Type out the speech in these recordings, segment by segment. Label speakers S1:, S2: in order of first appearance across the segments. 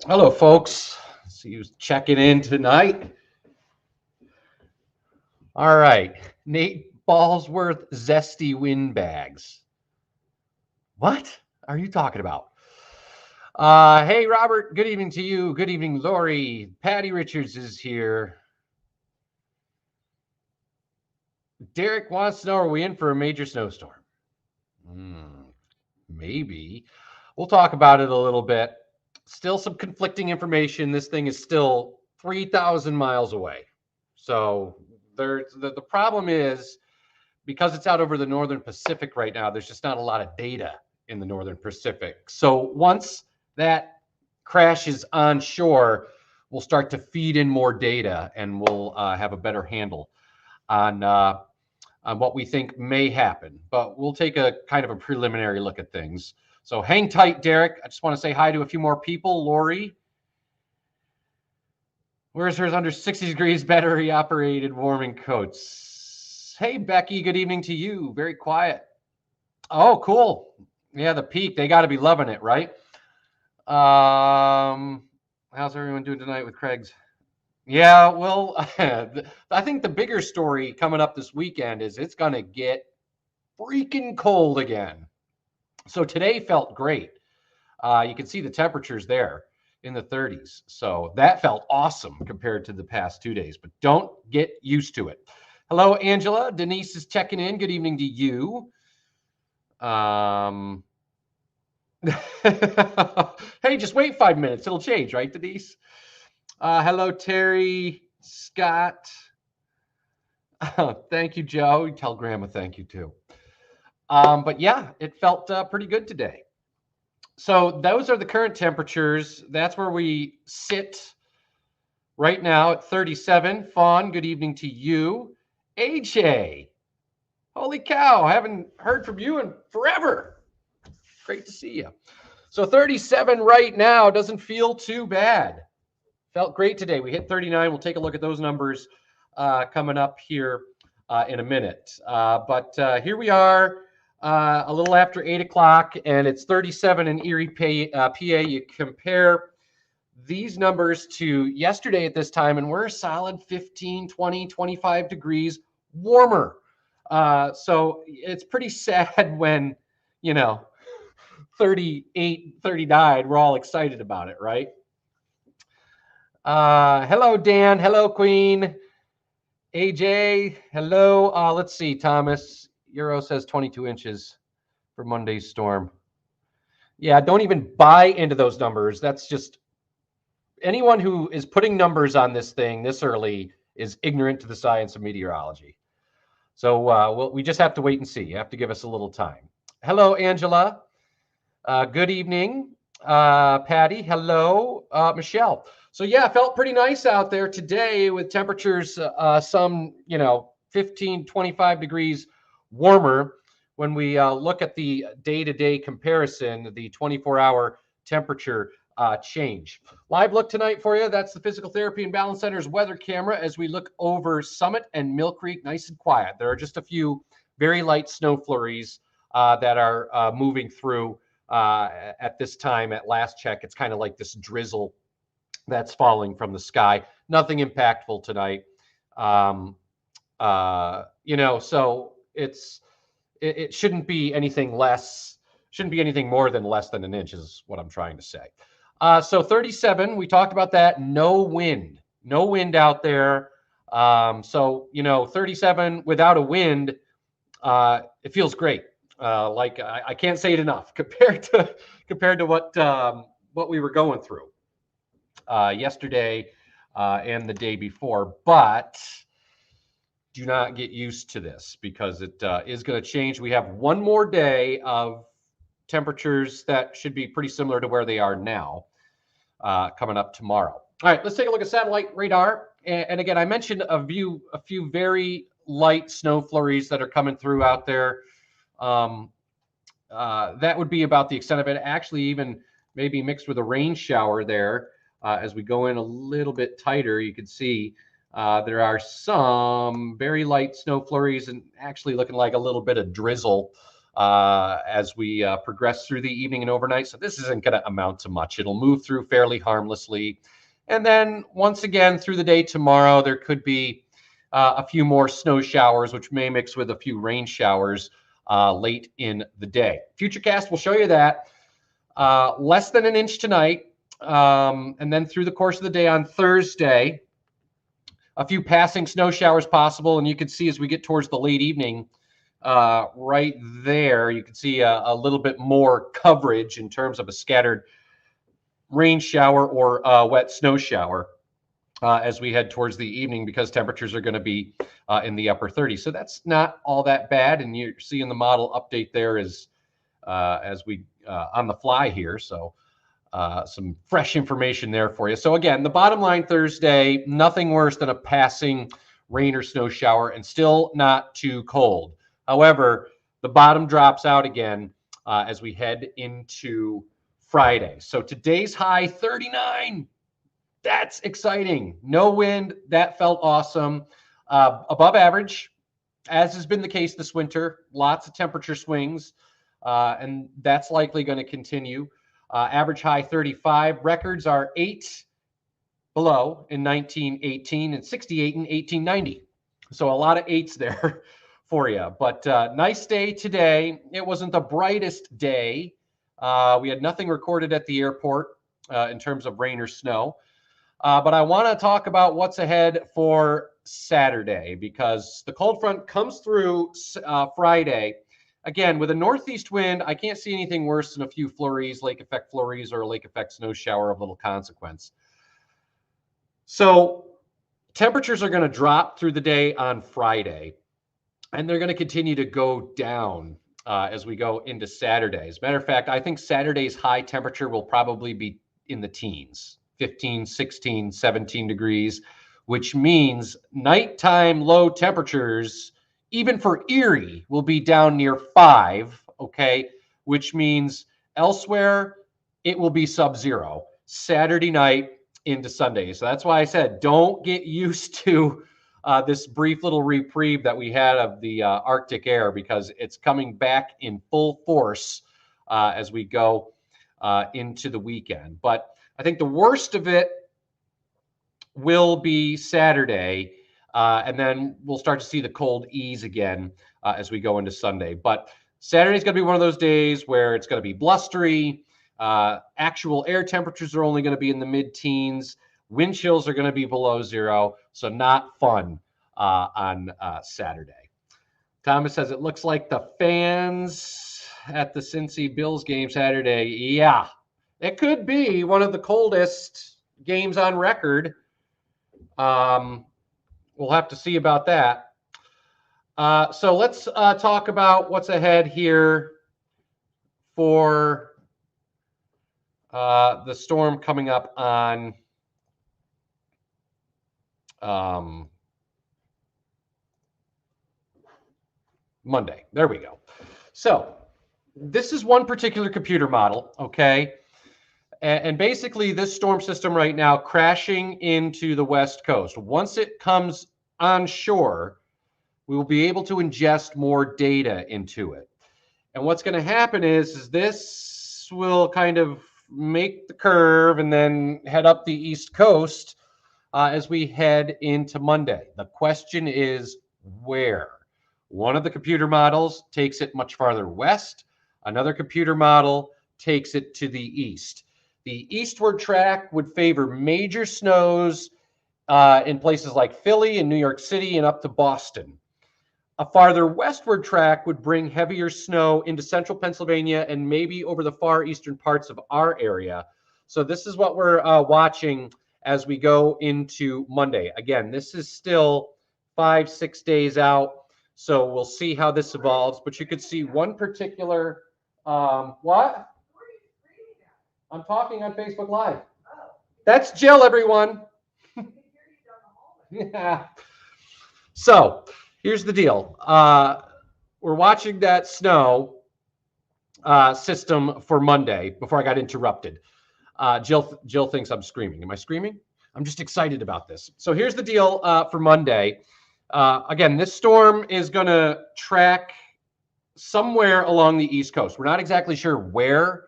S1: Hello, folks. See you checking in tonight. All right. Nate Ballsworth zesty windbags. What are you talking about? Hey, Robert. Good evening to you. Good evening, Lori. Patty Richards is here. Derek wants to know, are we in for a major snowstorm? Maybe. We'll talk about it a little bit. Still some conflicting information. This thing is still 3,000 miles away. So the problem is, because it's out over the northern Pacific right now, there's just not a lot of data in the northern Pacific. So once that crashes on shore, we'll start to feed in more data, and we'll have a better handle on what we think may happen. But we'll take a kind of a preliminary look at things. So hang tight, Derek. I just want to say hi to a few more people. Lori, where's hers under 60 degrees battery operated warming coats? Hey, Becky, good evening to you. Very quiet. Oh, cool. Yeah, the Peak. They got to be loving it, right? How's everyone doing tonight with Craig's? Yeah, well, I think the bigger story coming up this weekend is it's going to get freaking cold again. So today felt great. You can see the temperatures there in the 30s. So that felt awesome compared to the past 2 days, but don't get used to it. Hello, Angela. Denise is checking in. Good evening to you. Hey, just wait 5 minutes. It'll change, right, Denise? Hello, Terry, Scott. Thank you, Joe. You tell Grandma thank you, too. But yeah, it felt pretty good today. So those are the current temperatures. That's where we sit right now at 37. Fawn, good evening to you. AJ, holy cow, I haven't heard from you in forever. Great to see you. So 37 right now doesn't feel too bad. Felt great today. We hit 39. We'll take a look at those numbers coming up here in a minute. But here we are. A little after 8 o'clock, and it's 37 in Erie, PA. You compare these numbers to yesterday at this time, and we're a solid 15, 20, 25 degrees warmer. So it's pretty sad when, 38, 39, we're all excited about it, right? Hello, Dan. Hello, Queen. AJ, hello. Let's see, Thomas. Euro says 22 inches for Monday's storm. Yeah, don't even buy into those numbers. That's just anyone who is putting numbers on this thing this early is ignorant to the science of meteorology. So we just have to wait and see. You have to give us a little time. Hello, Angela. Good evening. Patty, hello. Michelle. So yeah, felt pretty nice out there today with temperatures some, 15, 25 degrees warmer. When we look at the day-to-day comparison, the 24-hour temperature change. Live look tonight for you. That's the Physical Therapy and Balance Center's weather camera as we look over Summit and Mill Creek, nice and quiet. There are just a few very light snow flurries that are moving through at this time. At last check, it's kind of like this drizzle that's falling from the sky. Nothing impactful tonight. So it shouldn't be anything less, shouldn't be anything more than less than an inch is what I'm trying to say. So 37, we talked about that. No wind out there. 37 without a wind, it feels great. I can't say it enough compared to what we were going through yesterday and the day before. But do not get used to this because it is going to change. We have one more day of temperatures that should be pretty similar to where they are now coming up tomorrow. All right, let's take a look at satellite radar. And again, I mentioned a few very light snow flurries that are coming through out there. That would be about the extent of it. Actually, even maybe mixed with a rain shower there. As we go in a little bit tighter, you can see there are some very light snow flurries and actually looking like a little bit of drizzle as we progress through the evening and overnight. So this isn't going to amount to much. It'll move through fairly harmlessly. And then once again through the day tomorrow, there could be a few more snow showers, which may mix with a few rain showers late in the day. Futurecast will show you that. Less than an inch tonight. And then through the course of the day on Thursday, a few passing snow showers possible. And you can see as we get towards the late evening, right there, you can see a little bit more coverage in terms of a scattered rain shower or wet snow shower as we head towards the evening, because temperatures are going to be in the upper 30s. So that's not all that bad. And you're seeing the model update there as we on the fly here. So some fresh information there for you. So again, the bottom line Thursday, nothing worse than a passing rain or snow shower and still not too cold. However, the bottom drops out again as we head into Friday. So today's high 39. That's exciting. No wind. That felt awesome. Above average, as has been the case this winter. Lots of temperature swings, and that's likely going to continue. Average high 35. Records are 8 below in 1918 and 68 in 1890. So a lot of 8s there for you. But nice day today. It wasn't the brightest day. We had nothing recorded at the airport in terms of rain or snow. But I want to talk about what's ahead for Saturday, because the cold front comes through Friday. Again, with a northeast wind, I can't see anything worse than a few flurries, lake effect flurries, or a lake effect snow shower of little consequence. So temperatures are going to drop through the day on Friday, and they're going to continue to go down as we go into Saturday. As a matter of fact, I think Saturday's high temperature will probably be in the teens, 15, 16, 17 degrees, which means nighttime low temperatures, even for Erie, will be down near 5, okay? Which means elsewhere, it will be sub-zero Saturday night into Sunday. So that's why I said don't get used to this brief little reprieve that we had of the Arctic air, because it's coming back in full force as we go into the weekend. But I think the worst of it will be Saturday, and then we'll start to see the cold ease again as we go into Sunday. But Saturday's going to be one of those days where it's going to be blustery. Actual air temperatures are only going to be in the mid-teens. Wind chills are going to be below 0, so not fun on Saturday. Thomas says it looks like the fans at the Cincy Bills game Saturday. Yeah, it could be one of the coldest games on record. We'll have to see about that. So let's talk about what's ahead here for the storm coming up on Monday. There we go. So this is one particular computer model, okay? And basically this storm system right now crashing into the West Coast. Once it comes on shore, we will be able to ingest more data into it. And what's going to happen is this will kind of make the curve and then head up the East Coast as we head into Monday. The question is where? One of the computer models takes it much farther west. Another computer model takes it to the east. The eastward track would favor major snows in places like Philly and New York City and up to Boston. A farther westward track would bring heavier snow into central Pennsylvania and maybe over the far eastern parts of our area. So this is what we're watching as we go into Monday. Again, this is still 5-6 days out. So we'll see how this evolves. But you could see one particular, what? I'm talking on Facebook Live. That's Jill, everyone. Yeah. So here's the deal. We're watching that snow system for Monday before I got interrupted. Jill thinks I'm screaming. Am I screaming? I'm just excited about this. So here's the deal for Monday. Again, this storm is going to track somewhere along the East Coast. We're not exactly sure where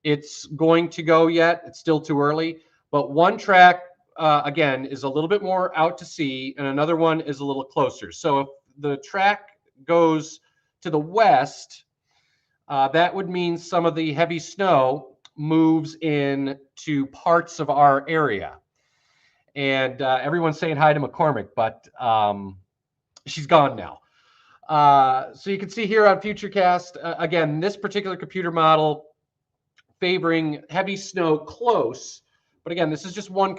S1: it's going to go yet. It's still too early. But one track, again, is a little bit more out to sea, and another one is a little closer. So if the track goes to the west, that would mean some of the heavy snow moves in to parts of our area. And everyone's saying hi to McCormick, but she's gone now. So you can see here on Futurecast, again, this particular computer model favoring heavy snow close. But again, this is just one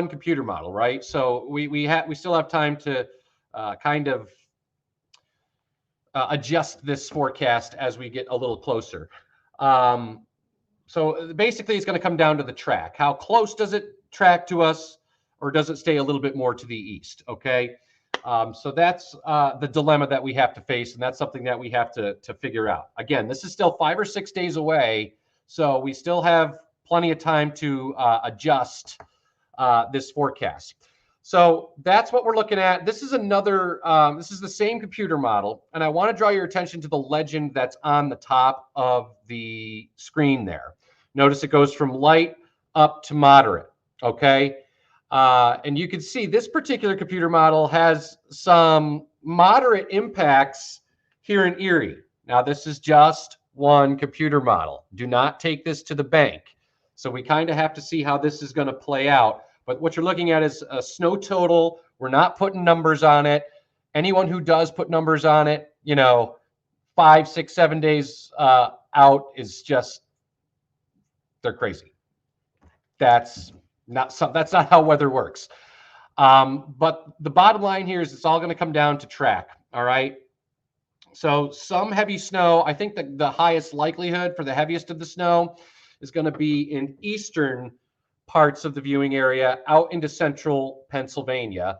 S1: computer model, right? So we still have time to kind of adjust this forecast as we get a little closer. So basically, it's going to come down to the track. How close does it track to us, or does it stay a little bit more to the east? Okay. So that's the dilemma that we have to face, and that's something that we have to figure out. Again, this is still 5 or 6 days away, so we still have plenty of time to adjust this forecast. So that's what we're looking at. This is another, this is the same computer model, and I want to draw your attention to the legend that's on the top of the screen there. Notice it goes from light up to moderate, okay? And you can see this particular computer model has some moderate impacts here in Erie. Now, this is just one computer model. Do not take this to the bank. So we kind of have to see how this is going to play out. But what you're looking at is a snow total. We're not putting numbers on it. Anyone who does put numbers on it, 5, 6, 7 days out is just, they're crazy. That's not how weather works. But the bottom line here is it's all going to come down to track. All right. So some heavy snow, I think that the highest likelihood for the heaviest of the snow is going to be in eastern parts of the viewing area out into central Pennsylvania.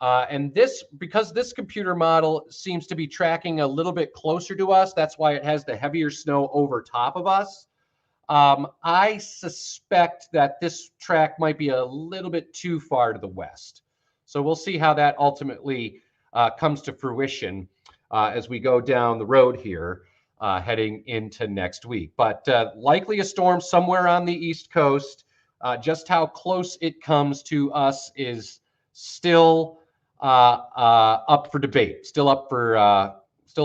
S1: And because this computer model seems to be tracking a little bit closer to us, that's why it has the heavier snow over top of us. I suspect that this track might be a little bit too far to the west. So we'll see how that ultimately comes to fruition as we go down the road here heading into next week. But likely a storm somewhere on the East Coast. Just how close it comes to us is still up for debate, still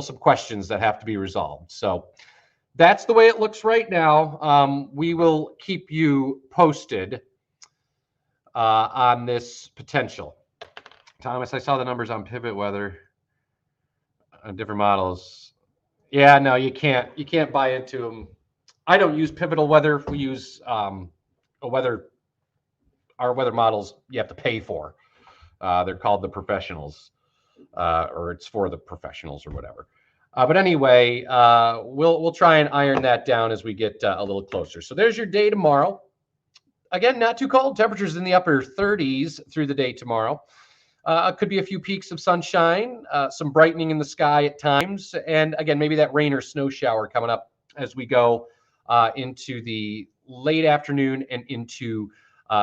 S1: some questions that have to be resolved. So that's the way it looks right now. We will keep you posted on this potential. Thomas, I saw the numbers on Pivot Weather on different models. Yeah, no, you can't buy into them. I don't use Pivotal Weather. We use our weather models you have to pay for. They're called the professionals, or it's for the professionals or whatever. But anyway, we'll try and iron that down as we get a little closer. So there's your day tomorrow. Again, not too cold. Temperatures in the upper 30s through the day tomorrow. Could be a few peaks of sunshine, some brightening in the sky at times, and again, maybe that rain or snow shower coming up as we go into the late afternoon and into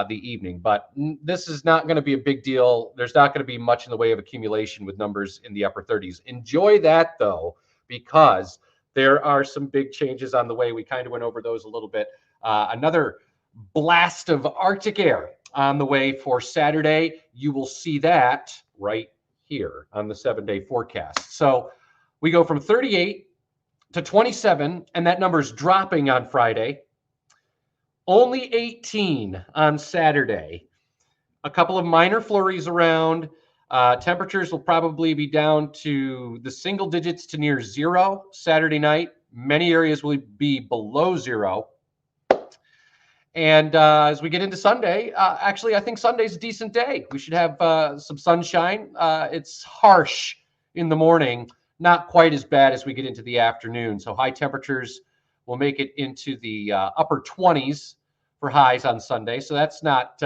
S1: the evening. But this is not going to be a big deal. There's not going to be much in the way of accumulation with numbers in the upper 30s. Enjoy that, though, because there are some big changes on the way. We kind of went over those a little bit. Another blast of Arctic air on the way for Saturday. You will see that right here on the 7-day forecast. So we go from 38 to 27, and that number is dropping on Friday. Only 18 on Saturday. A couple of minor flurries around. Temperatures will probably be down to the single digits to near zero Saturday night. Many areas will be below zero. And as we get into Sunday, actually, I think Sunday's a decent day. We should have some sunshine. It's harsh in the morning, not quite as bad as we get into the afternoon. So high temperatures will make it into the upper 20s for highs on Sunday. So that's not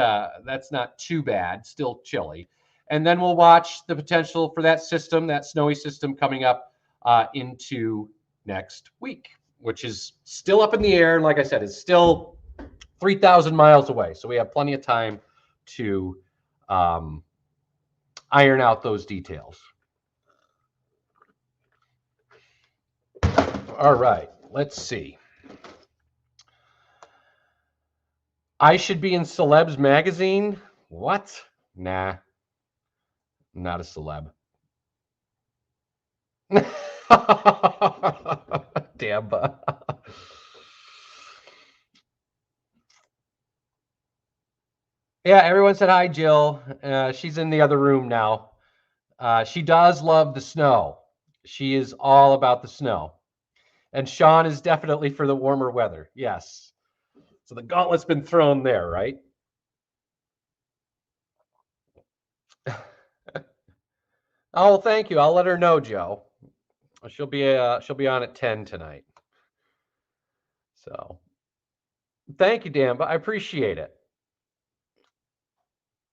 S1: too bad. Still chilly. And then we'll watch the potential for that system, that snowy system, coming up into next week, which is still up in the air. And like I said, it's still 3,000 miles away. So we have plenty of time to iron out those details. All right, let's see. I should be in Celebs magazine? What? Nah, not a celeb. Damn. Yeah, everyone said hi, Jill. She's in the other room now. She does love the snow. She is all about the snow. And Sean is definitely for the warmer weather. Yes. So the gauntlet's been thrown there, right? Oh, thank you. I'll let her know, Joe. She'll be on at 10 tonight. So thank you, Dan, but I appreciate it.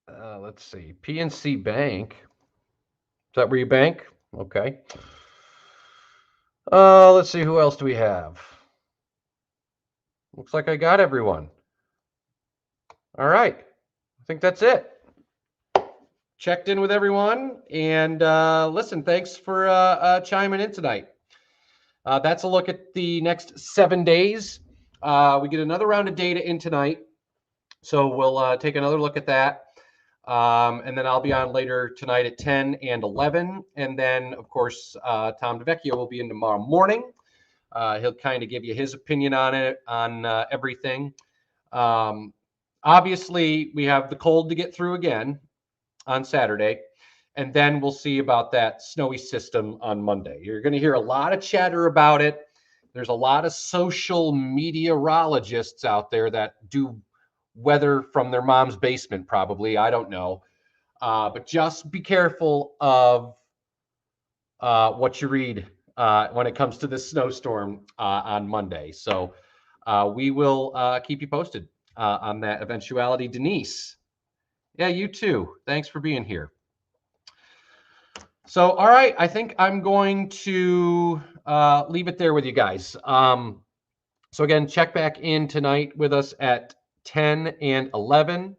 S1: Let's see. PNC Bank. Is that where you bank? Okay. Let's see. Who else do we have? Looks like I got everyone. All right. I think that's it. Checked in with everyone. And listen, thanks for chiming in tonight. That's a look at the next 7 days. We get another round of data in tonight. So we'll take another look at that. And then I'll be on later tonight at 10 and 11. And then, of course, Tom DeVecchio will be in tomorrow morning. He'll kind of give you his opinion on it, on everything. Obviously, we have the cold to get through again on Saturday. And then we'll see about that snowy system on Monday. You're going to hear a lot of chatter about it. There's a lot of social meteorologists out there that do weather from their mom's basement, probably. I don't know. But just be careful of what you read when it comes to this snowstorm on Monday. So we will keep you posted on that eventuality. Denise, yeah, you too. Thanks for being here. So, all right, I think I'm going to leave it there with you guys. So again, check back in tonight with us at 10 and 11.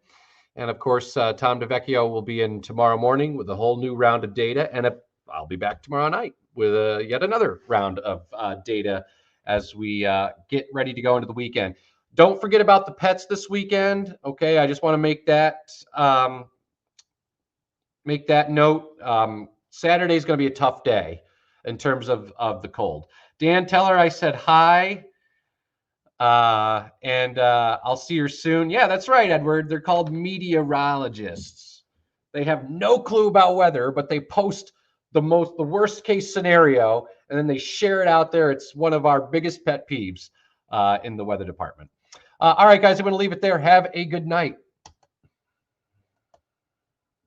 S1: And of course, Tom DeVecchio will be in tomorrow morning with a whole new round of data. And I'll be back tomorrow night with yet another round of data as we get ready to go into the weekend. Don't forget about the pets this weekend. Okay, I just want to make that note. Saturday is going to be a tough day in terms of the cold. Dan, tell her I said hi. And I'll see her soon. Yeah, that's right, Edward. They're called meteorologists. They have no clue about weather, but they post the worst case scenario, and then they share it out there. It's one of our biggest pet peeves in the weather department. All right, guys, I'm going to leave it there. Have a good night.